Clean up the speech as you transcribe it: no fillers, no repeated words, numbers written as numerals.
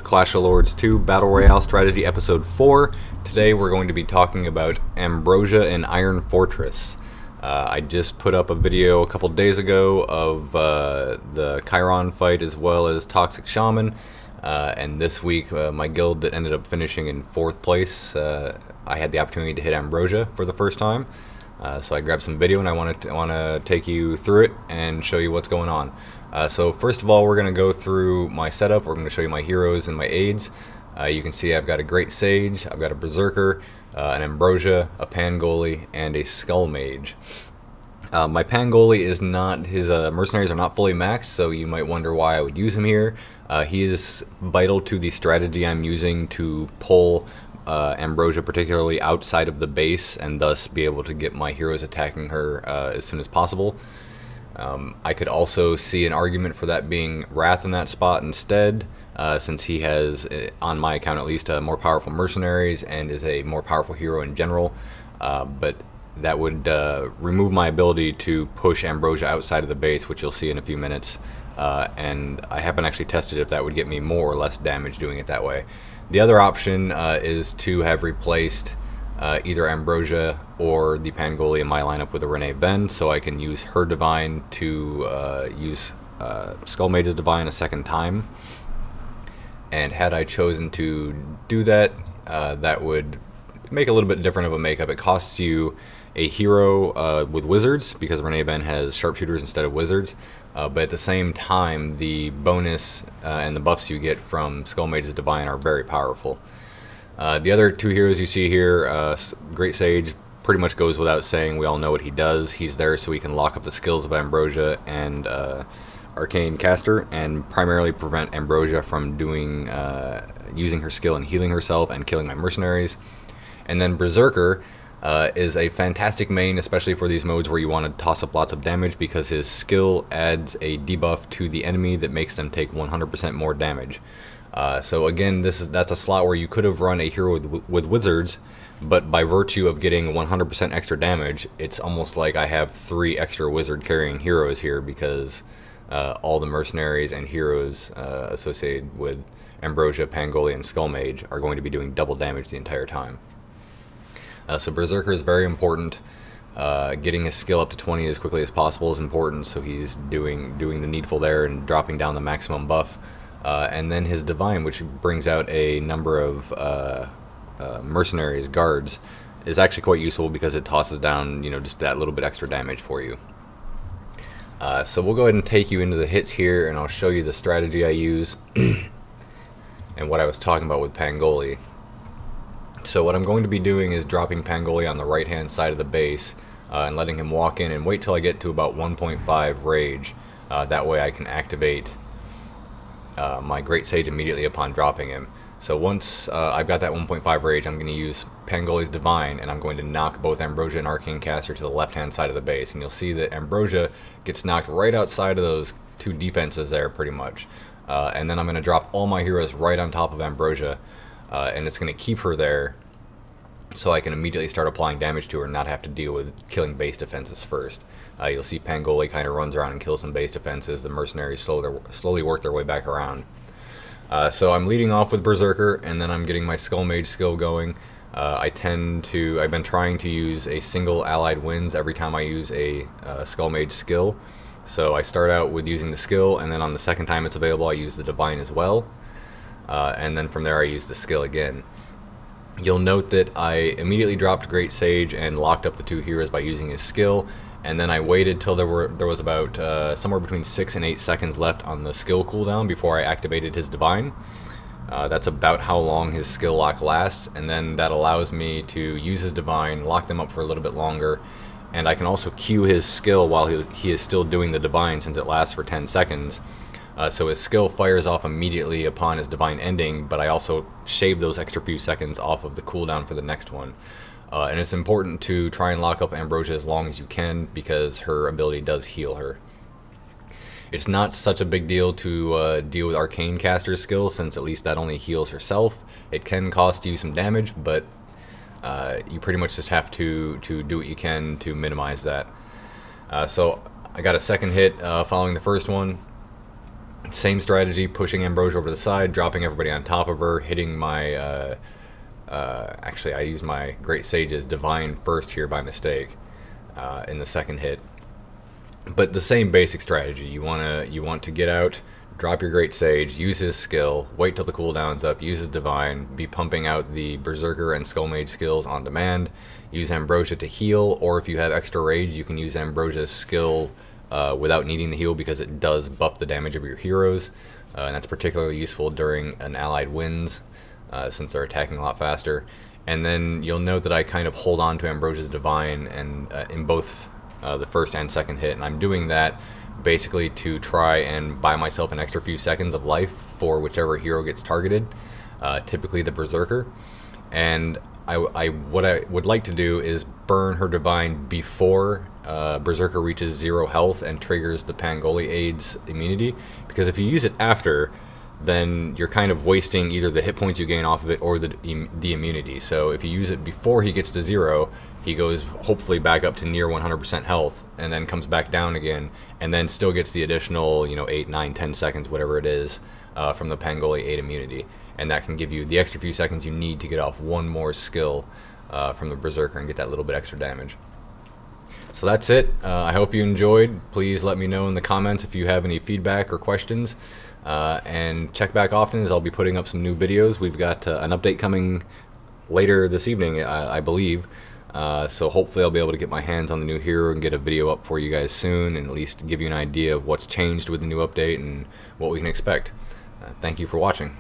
Clash of Lords 2 Battle Royale Strategy Episode 4. Today we're going to be talking about Ambrosia and Iron Fortress. I just put up a video a couple days ago of the Chiron fight as well as Toxic Shaman. And this week my guild that ended up finishing in 4th place, I had the opportunity to hit Ambrosia for the first time. So I grabbed some video and I want to take you through it and show you what's going on. So first of all, we're going to go through my setup. We're going to show you my heroes and my aids. You can see I've got a Great Sage, I've got a Berserker, an Ambrosia, a Pangoli, and a Skull Mage. My Pangoli is not, his mercenaries are not fully maxed, so you might wonder why I would use him here. He is vital to the strategy I'm using to pull Ambrosia particularly outside of the base and thus be able to get my heroes attacking her as soon as possible. I could also see an argument for that being Wrath in that spot instead, since he has, on my account at least, more powerful mercenaries and is a more powerful hero in general, but that would remove my ability to push Ambrosia outside of the base, which you'll see in a few minutes, and I haven't actually tested if that would get me more or less damage doing it that way. The other option is to have replaced either Ambrosia or the Pangoli in my lineup with a Renee Ven, so I can use her Divine to use Skull Mage's Divine a second time. And had I chosen to do that, that would make a little bit different of a makeup. It costs you a hero with wizards, because Renee Ven has sharpshooters instead of wizards, but at the same time the bonus and the buffs you get from Skull Mage's Divine are very powerful. The other two heroes you see here, Great Sage, pretty much goes without saying. We all know what he does. He's there so he can lock up the skills of Ambrosia and Arcane Caster and primarily prevent Ambrosia from doing using her skill and healing herself and killing my mercenaries. And then Berserker is a fantastic main, especially for these modes where you want to toss up lots of damage, because his skill adds a debuff to the enemy that makes them take 100% more damage. So again, that's a slot where you could have run a hero with wizards, but by virtue of getting 100% extra damage, it's almost like I have 3 extra wizard carrying heroes here, because all the mercenaries and heroes associated with Ambrosia, Pangoli, and Skull Mage are going to be doing double damage the entire time. So Berserker is very important. Getting his skill up to 20 as quickly as possible is important, so he's doing the needful there and dropping down the maximum buff. And then his Divine, which brings out a number of mercenaries, guards, is actually quite useful because it tosses down, just that little bit extra damage for you. So we'll go ahead and take you into the hits here, and I'll show you the strategy I use and what I was talking about with Pangoli. So what I'm going to be doing is dropping Pangoli on the right-hand side of the base and letting him walk in and wait till I get to about 1.5 rage. That way I can activate my Great Sage immediately upon dropping him. So once I've got that 1.5 rage, I'm going to use Pangoli's Divine, and I'm going to knock both Ambrosia and Arcane Caster to the left-hand side of the base. And you'll see that Ambrosia gets knocked right outside of those 2 defenses there, pretty much. And then I'm going to drop all my heroes right on top of Ambrosia, and it's going to keep her there so I can immediately start applying damage to her and not have to deal with killing base defenses first. You'll see Pangoli kind of runs around and kills some base defenses. The mercenaries slowly work their way back around. So I'm leading off with Berserker, and then I'm getting my Skull Mage skill going. I've been trying to use a single allied wins every time I use a Skull Mage skill. So I start out with using the skill, and then on the second time it's available I use the Divine as well. And then from there I use the skill again. You'll note that I immediately dropped Great Sage and locked up the 2 heroes by using his skill, and then I waited till there was about somewhere between 6 and 8 seconds left on the skill cooldown before I activated his Divine. That's about how long his skill lock lasts, and then that allows me to use his Divine, lock them up for a little bit longer, and I can also queue his skill while he is still doing the Divine, since it lasts for 10 seconds. So his skill fires off immediately upon his Divine ending, but I also shave those extra few seconds off of the cooldown for the next one. And it's important to try and lock up Ambrosia as long as you can, because her ability does heal her. It's not such a big deal to deal with Arcane Caster's skill, since at least that only heals herself. It can cost you some damage, but you pretty much just have to do what you can to minimize that. So I got a second hit following the first one. Same strategy, pushing Ambrosia over the side, dropping everybody on top of her, hitting my, actually I used my Great Sage's Divine first here by mistake in the second hit. But the same basic strategy, you want to get out, drop your Great Sage, use his skill, wait till the cooldown's up, use his Divine, be pumping out the Berserker and Skull Mage skills on demand, use Ambrosia to heal, or if you have extra rage, you can use Ambrosia's skill without needing to heal because it does buff the damage of your heroes, and that's particularly useful during an allied wins since they're attacking a lot faster. And then you'll note that I kind of hold on to Ambrosia's Divine and in both the first and second hit, and I'm doing that basically to try and buy myself an extra few seconds of life for whichever hero gets targeted, typically the Berserker. And what I would like to do is burn her Divine before Berserker reaches 0 health and triggers the Pangoli Aid's immunity, because if you use it after, then you're kind of wasting either the hit points you gain off of it or the immunity. So if you use it before he gets to 0, he goes hopefully back up to near 100% health and then comes back down again, and then still gets the additional 8, 9, 10 seconds, whatever it is, from the Pangoli Aid immunity. And that can give you the extra few seconds you need to get off one more skill from the Berserker and get that little bit extra damage. So that's it. I hope you enjoyed. Please let me know in the comments if you have any feedback or questions. And check back often, as I'll be putting up some new videos. We've got an update coming later this evening, I believe. So hopefully I'll be able to get my hands on the new hero and get a video up for you guys soon, and at least give you an idea of what's changed with the new update and what we can expect. Thank you for watching.